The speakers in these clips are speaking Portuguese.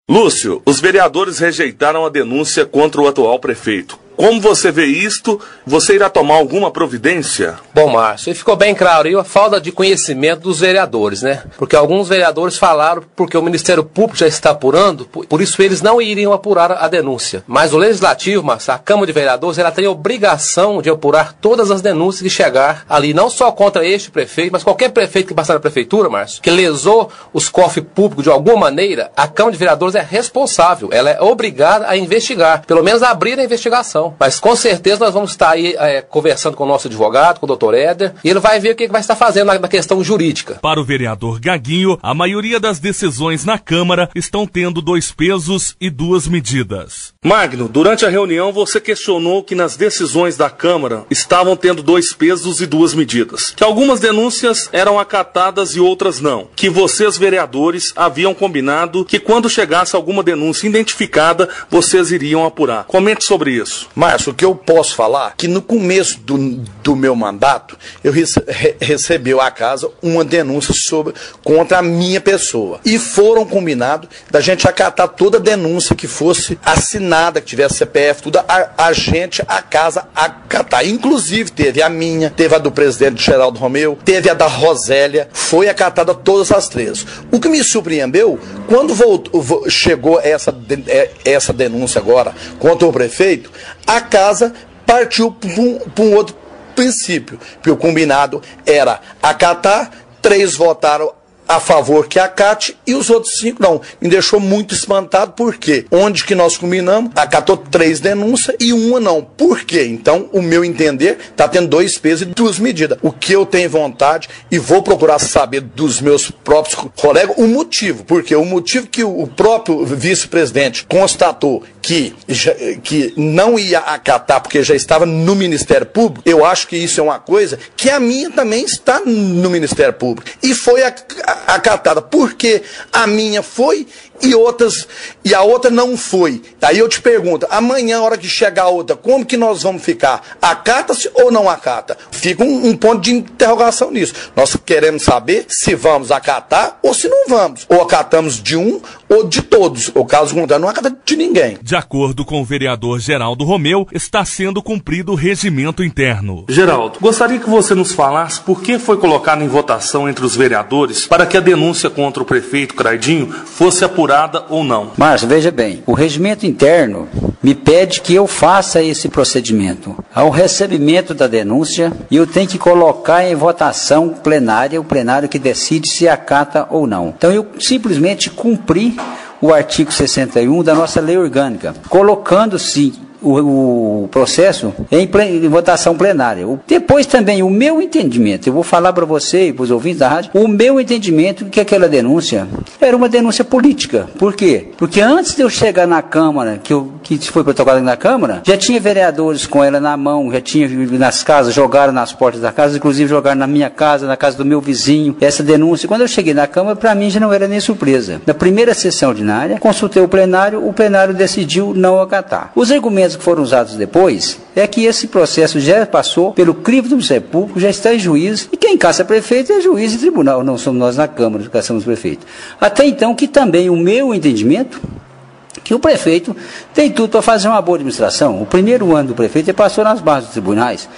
Lúcio, os vereadores rejeitaram a denúncia contra o atual prefeito. Como você vê isto? Você irá tomar alguma providência? Bom, Márcio, e ficou bem claro aí a falta de conhecimento dos vereadores, né? Porque alguns vereadores falaram porque o Ministério Público já está apurando, por isso eles não iriam apurar a denúncia. Mas o Legislativo, Márcio, a Câmara de Vereadores, ela tem a obrigação de apurar todas as denúncias que chegar ali, não só contra este prefeito, mas qualquer prefeito que passar na prefeitura, Márcio, que lesou os cofres públicos de alguma maneira, a Câmara de Vereadores é responsável, ela é obrigada a investigar, pelo menos a abrir a investigação. Mas com certeza nós vamos estar aí conversando com o nosso advogado, com o doutor Éder, e ele vai ver o que vai estar fazendo na questão jurídica. Para o vereador Gaguinho, a maioria das decisões na Câmara estão tendo 2 pesos e 2 medidas. Magno, durante a reunião você questionou que nas decisões da Câmara estavam tendo 2 pesos e 2 medidas. Que algumas denúncias eram acatadas e outras não. Que vocês, vereadores, haviam combinado que quando chegasse alguma denúncia identificada, vocês iriam apurar. Comente sobre isso. Márcio, o que eu posso falar, que no começo do meu mandato, eu recebi a casa uma denúncia contra a minha pessoa. E foram combinados da gente acatar toda denúncia que fosse assinada, que tivesse CPF, tudo, a casa acatar. Inclusive teve a minha, teve a do presidente Geraldo Romeu, teve a da Rosélia, foi acatada todas as 3. O que me surpreendeu, quando chegou essa denúncia agora contra o prefeito, a casa partiu para um outro princípio, porque o combinado era acatar, 3 votaram a favor que acate e os outros 5 não. Me deixou muito espantado, porque onde que nós combinamos, acatou 3 denúncias e uma não. Por quê? Então, o meu entender, está tendo 2 pesos e 2 medidas. O que eu tenho vontade, e vou procurar saber dos meus próprios colegas, o motivo. Porque o motivo que o próprio vice-presidente constatou que não ia acatar porque já estava no Ministério Público, eu acho que isso é uma coisa que a minha também está no Ministério Público. E foi acatada, porque a minha foi e a outra não foi. Aí eu te pergunto, amanhã, a hora que chegar a outra, como que nós vamos ficar? Acata-se ou não acata? Fica um ponto de interrogação nisso. Nós queremos saber se vamos acatar ou se não vamos. Ou acatamos de um ou de todos. Ou caso contrário, não acata de ninguém. De acordo com o vereador Geraldo Romeu, está sendo cumprido o regimento interno. Geraldo, gostaria que você nos falasse por que foi colocado em votação entre os vereadores para que a denúncia contra o prefeito Craidinho fosse apurada ou não. Márcio, veja bem, o regimento interno me pede que eu faça esse procedimento. Ao recebimento da denúncia, eu tenho que colocar em votação plenária, o plenário que decide se acata ou não. Então eu simplesmente cumpri o artigo 61 da nossa lei orgânica, colocando-se o processo em votação plenária. Depois também o meu entendimento, eu vou falar para você e para os ouvintes da rádio, o meu entendimento que aquela denúncia era uma denúncia política. Por quê? Porque antes de eu chegar na Câmara, que foi protocolado na Câmara, já tinha vereadores com ela na mão, já tinha nas casas, jogaram nas portas da casa, inclusive jogaram na minha casa, na casa do meu vizinho, essa denúncia. Quando eu cheguei na Câmara, para mim já não era nem surpresa. Na primeira sessão ordinária, consultei o plenário decidiu não acatar. Os argumentos que foram usados depois é que esse processo já passou pelo crivo do Ministério Público, já está em juízo, e quem caça prefeito é juiz e tribunal, não somos nós na Câmara que caçamos prefeito. Até então, que também o meu entendimento, que o prefeito tem tudo para fazer uma boa administração. O primeiro ano do prefeito ele passou nas barras dos tribunais.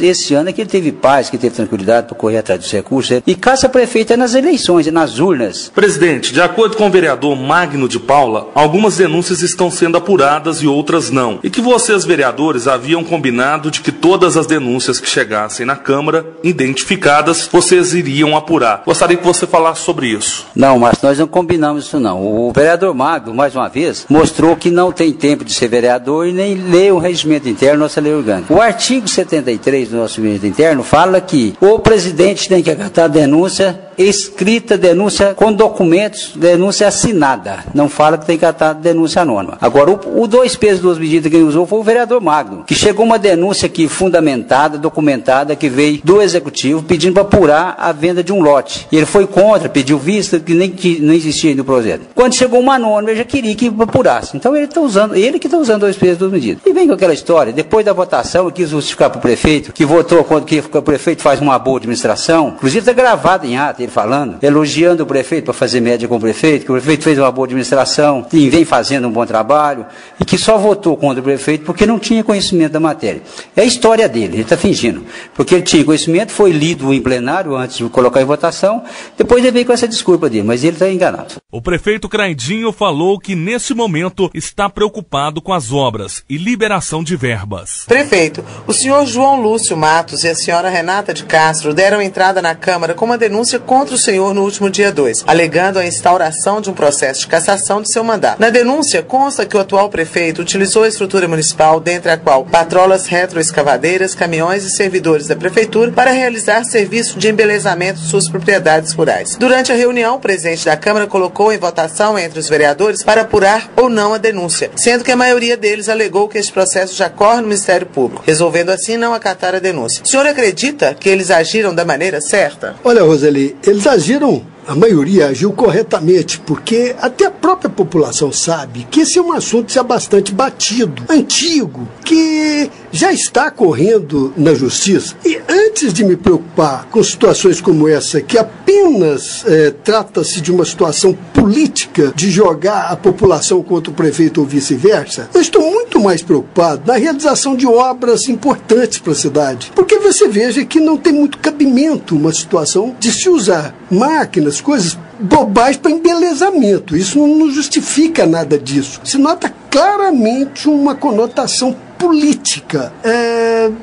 Esse ano é que ele teve paz, que teve tranquilidade para correr atrás dos recursos. E caça prefeito é nas eleições, é nas urnas. Presidente, de acordo com o vereador Magno de Paula, algumas denúncias estão sendo apuradas e outras não. E que vocês, vereadores, haviam combinado de que todas as denúncias que chegassem na Câmara, identificadas, vocês iriam apurar. Gostaria que você falasse sobre isso. Não, mas nós não combinamos isso não. O vereador Magno, mais uma vez, mostrou que não tem tempo de ser vereador e nem lê o regimento interno, nossa lei orgânica. O artigo 73 do nosso regimento interno fala que o presidente tem que acatar denúncia escrita, denúncia com documentos, denúncia assinada. Não fala que tem que acatar denúncia anônima. Agora, o 2 pesos, 2 medidas que ele usou foi o vereador Magno, que chegou uma denúncia aqui fundamentada, documentada, que veio do Executivo pedindo para apurar a venda de um lote. E ele foi contra, pediu vista, que não existia ainda o projeto. Quando chegou uma anônima, ele já queria que apurasse. Então ele que está usando 2 pesos, 2 medidas. E vem com aquela história, depois da votação, ele quis justificar para o prefeito, que votou quando que o prefeito faz uma boa administração, inclusive está gravado em ato. dele falando, elogiando o prefeito para fazer média com o prefeito, que o prefeito fez uma boa administração e vem fazendo um bom trabalho, e que só votou contra o prefeito porque não tinha conhecimento da matéria. É a história dele, ele está fingindo. Porque ele tinha conhecimento, foi lido em plenário antes de colocar em votação, depois ele veio com essa desculpa dele, mas ele está enganado. O prefeito Craindinho falou que nesse momento está preocupado com as obras e liberação de verbas. Prefeito, o senhor João Lúcio Matos e a senhora Renata de Castro deram entrada na Câmara com uma denúncia contra o senhor no último dia 2, alegando a instauração de um processo de cassação de seu mandato. Na denúncia consta que o atual prefeito utilizou a estrutura municipal, dentre a qual patrolas retroescavadeiras, caminhões e servidores da prefeitura, para realizar serviço de embelezamento de suas propriedades rurais. Durante a reunião, o presidente da Câmara colocou em votação entre os vereadores para apurar ou não a denúncia, sendo que a maioria deles alegou que este processo já corre no Ministério Público, resolvendo assim não acatar a denúncia. O senhor acredita que eles agiram da maneira certa? Olha, Roseli, eles agiram, a maioria agiu corretamente, porque até a própria população sabe que esse é um assunto já bastante batido, antigo, que já está correndo na justiça. E antes de me preocupar com situações como essa, que apenas trata-se de uma situação política, de jogar a população contra o prefeito ou vice-versa, eu estou muito mais preocupado na realização de obras importantes para a cidade. Porque você veja que não tem muito cabimento uma situação de se usar máquinas, coisas bobais para embelezamento. Isso não justifica nada disso. Se nota claramente uma conotação política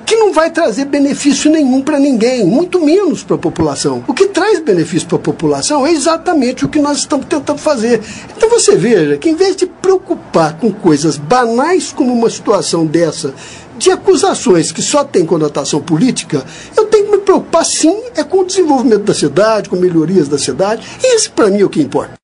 que não vai trazer benefício nenhum para ninguém, muito menos para a população. O que traz benefício para a população é exatamente o que nós estamos tentando fazer. Então você veja que em vez de preocupar com coisas banais como uma situação dessa, de acusações que só têm conotação política, eu tenho que me preocupar sim com o desenvolvimento da cidade, com melhorias da cidade. Esse para mim é o que importa.